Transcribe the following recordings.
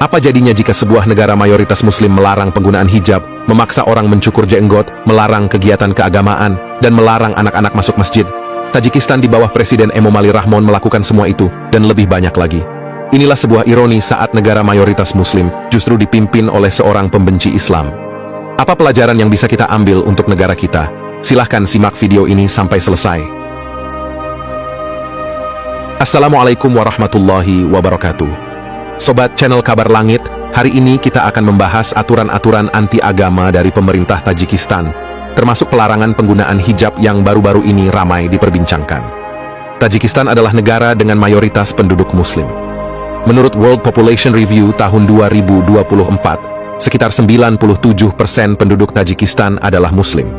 Apa jadinya jika sebuah negara mayoritas muslim melarang penggunaan hijab, memaksa orang mencukur jenggot, melarang kegiatan keagamaan, dan melarang anak-anak masuk masjid? Tajikistan di bawah Presiden Emomali Rahmon melakukan semua itu, dan lebih banyak lagi. Inilah sebuah ironi saat negara mayoritas muslim justru dipimpin oleh seorang pembenci Islam. Apa pelajaran yang bisa kita ambil untuk negara kita? Silahkan simak video ini sampai selesai. Assalamualaikum warahmatullahi wabarakatuh. Sobat channel Kabar Langit, hari ini kita akan membahas aturan-aturan anti-agama dari pemerintah Tajikistan, termasuk pelarangan penggunaan hijab yang baru-baru ini ramai diperbincangkan. Tajikistan adalah negara dengan mayoritas penduduk muslim. Menurut World Population Review tahun 2024, sekitar 97% penduduk Tajikistan adalah muslim.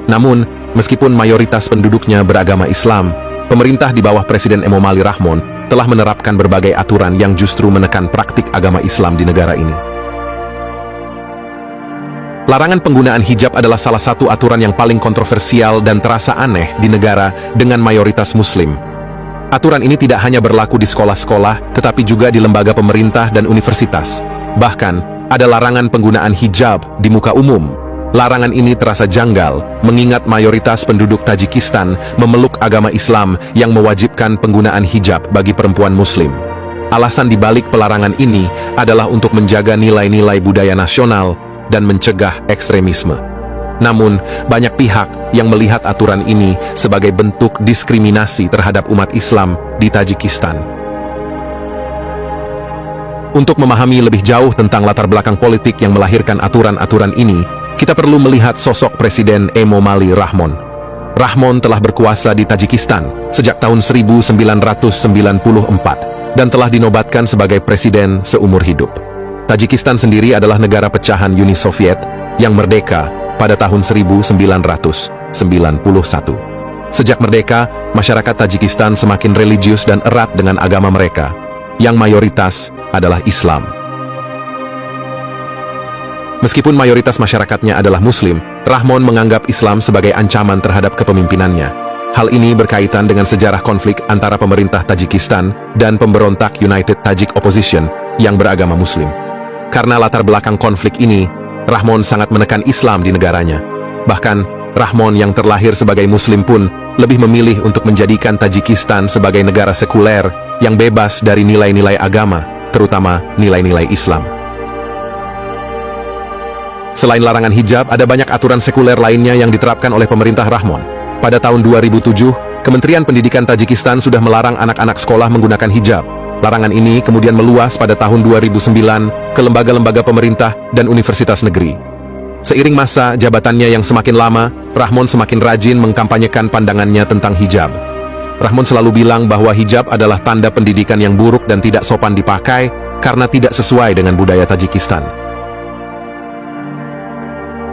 Namun, meskipun mayoritas penduduknya beragama Islam, pemerintah di bawah Presiden Emomali Rahmon telah menerapkan berbagai aturan yang justru menekan praktik agama Islam di negara ini. Larangan penggunaan hijab adalah salah satu aturan yang paling kontroversial dan terasa aneh di negara dengan mayoritas muslim. Aturan ini tidak hanya berlaku di sekolah-sekolah, tetapi juga di lembaga pemerintah dan universitas. Bahkan, ada larangan penggunaan hijab di muka umum. Larangan ini terasa janggal, mengingat mayoritas penduduk Tajikistan memeluk agama Islam yang mewajibkan penggunaan hijab bagi perempuan muslim. Alasan dibalik pelarangan ini adalah untuk menjaga nilai-nilai budaya nasional dan mencegah ekstremisme. Namun, banyak pihak yang melihat aturan ini sebagai bentuk diskriminasi terhadap umat Islam di Tajikistan. Untuk memahami lebih jauh tentang latar belakang politik yang melahirkan aturan-aturan ini, kita perlu melihat sosok Presiden Emomali Rahmon. Rahmon telah berkuasa di Tajikistan sejak tahun 1994 dan telah dinobatkan sebagai presiden seumur hidup. Tajikistan sendiri adalah negara pecahan Uni Soviet yang merdeka pada tahun 1991. Sejak merdeka, masyarakat Tajikistan semakin religius dan erat dengan agama mereka, yang mayoritas adalah Islam. Meskipun mayoritas masyarakatnya adalah Muslim, Rahmon menganggap Islam sebagai ancaman terhadap kepemimpinannya. Hal ini berkaitan dengan sejarah konflik antara pemerintah Tajikistan dan pemberontak United Tajik Opposition yang beragama Muslim. Karena latar belakang konflik ini, Rahmon sangat menekan Islam di negaranya. Bahkan, Rahmon yang terlahir sebagai Muslim pun lebih memilih untuk menjadikan Tajikistan sebagai negara sekuler yang bebas dari nilai-nilai agama, terutama nilai-nilai Islam. Selain larangan hijab, ada banyak aturan sekuler lainnya yang diterapkan oleh pemerintah Rahmon. Pada tahun 2007, Kementerian Pendidikan Tajikistan sudah melarang anak-anak sekolah menggunakan hijab. Larangan ini kemudian meluas pada tahun 2009 ke lembaga-lembaga pemerintah dan universitas negeri. Seiring masa jabatannya yang semakin lama, Rahmon semakin rajin mengkampanyekan pandangannya tentang hijab. Rahmon selalu bilang bahwa hijab adalah tanda pendidikan yang buruk dan tidak sopan dipakai karena tidak sesuai dengan budaya Tajikistan.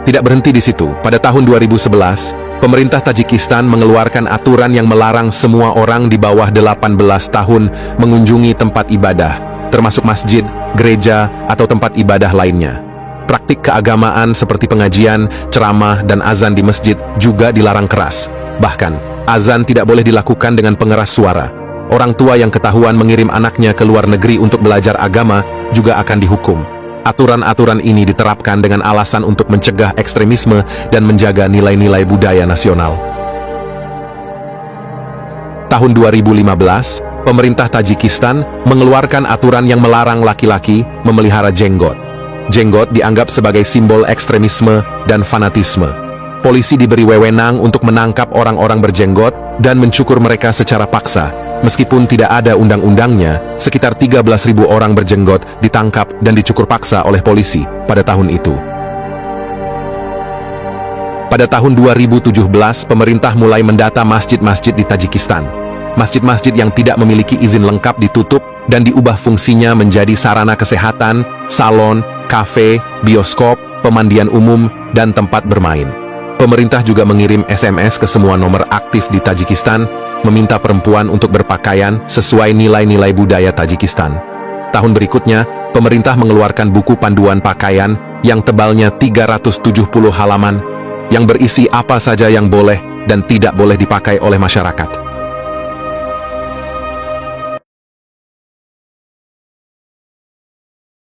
Tidak berhenti di situ, pada tahun 2011, pemerintah Tajikistan mengeluarkan aturan yang melarang semua orang di bawah 18 tahun mengunjungi tempat ibadah, termasuk masjid, gereja, atau tempat ibadah lainnya. Praktik keagamaan seperti pengajian, ceramah, dan azan di masjid juga dilarang keras. Bahkan, azan tidak boleh dilakukan dengan pengeras suara. Orang tua yang ketahuan mengirim anaknya ke luar negeri untuk belajar agama juga akan dihukum. Aturan-aturan ini diterapkan dengan alasan untuk mencegah ekstremisme dan menjaga nilai-nilai budaya nasional. Tahun 2015, pemerintah Tajikistan mengeluarkan aturan yang melarang laki-laki memelihara jenggot. Jenggot dianggap sebagai simbol ekstremisme dan fanatisme. Polisi diberi wewenang untuk menangkap orang-orang berjenggot dan mencukur mereka secara paksa. Meskipun tidak ada undang-undangnya, sekitar 13.000 orang berjenggot ditangkap dan dicukur paksa oleh polisi pada tahun itu. Pada tahun 2017, pemerintah mulai mendata masjid-masjid di Tajikistan. Masjid-masjid yang tidak memiliki izin lengkap ditutup dan diubah fungsinya menjadi sarana kesehatan, salon, kafe, bioskop, pemandian umum, dan tempat bermain. Pemerintah juga mengirim SMS ke semua nomor aktif di Tajikistan, meminta perempuan untuk berpakaian sesuai nilai-nilai budaya Tajikistan. Tahun berikutnya, pemerintah mengeluarkan buku panduan pakaian yang tebalnya 370 halaman, yang berisi apa saja yang boleh dan tidak boleh dipakai oleh masyarakat.